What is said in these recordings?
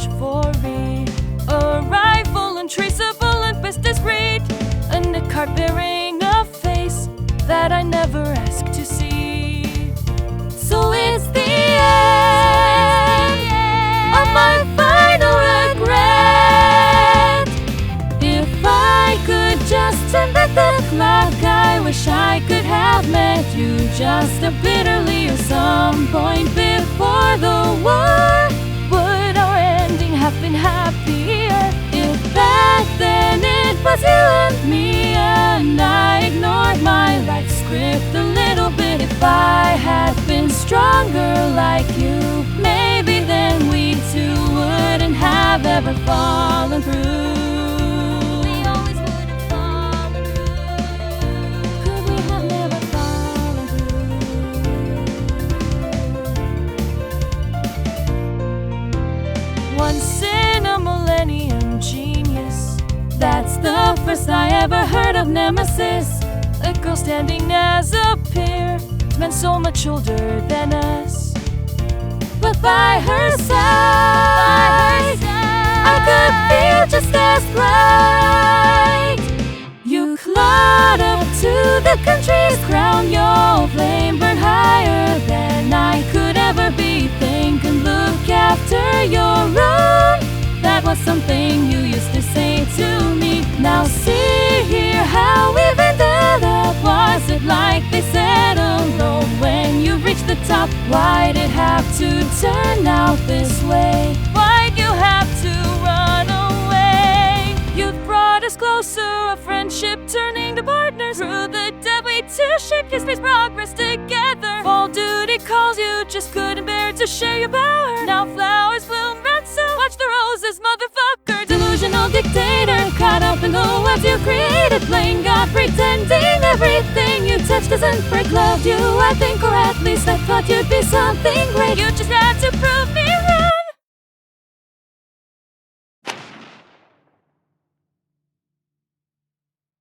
chivalry, a rifle untraceable and best discreet, and a card bearing a face that I never asked to see. So it's the end of my final regret. If I could just turn back the clock, I wish I could have met you just a bit earlier, some point before the war. Would our ending have been happier if back then it was you and me, and I ignored my life script a little bit? If I had been stronger like you, maybe then we two wouldn't have ever fallen through. Once in a millennium genius, that's the first I ever heard of Nemesis. A girl standing as a peer, men so much older than us. But by her side, I could feel just as right. You clawed up to the country's crown, your flame burned higher than I could ever be. Think and look after your own. That was something you used to say to me. Now see here how we've ended up. Was it like they said alone when you reached the top? Why'd it have to turn out this way? Why'd you have to run away? You brought us closer, a friendship turning to partners. Through the dead we two shaped history's progress together. Full duty calls, you just couldn't bear to share your power. Now flowers bloom red, so watch the roses, motherfucker. Delusional dictator, caught up in the webs you created. Playing God, pretending everything you touched doesn't break. Loved you, I think, or at least I thought you'd be something great. You just had to prove me wrong.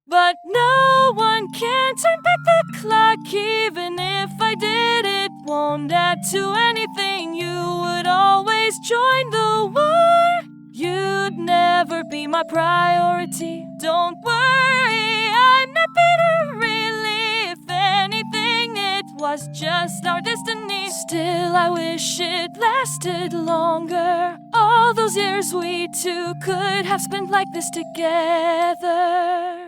But no one can turn back the clock. Even if I did, it won't add to anything. You would always join the war. You'd never be my priority. Don't worry, I'm not bitter really. If anything, it was just our destiny. Still, I wish it lasted longer. All those years we two could have spent like this together.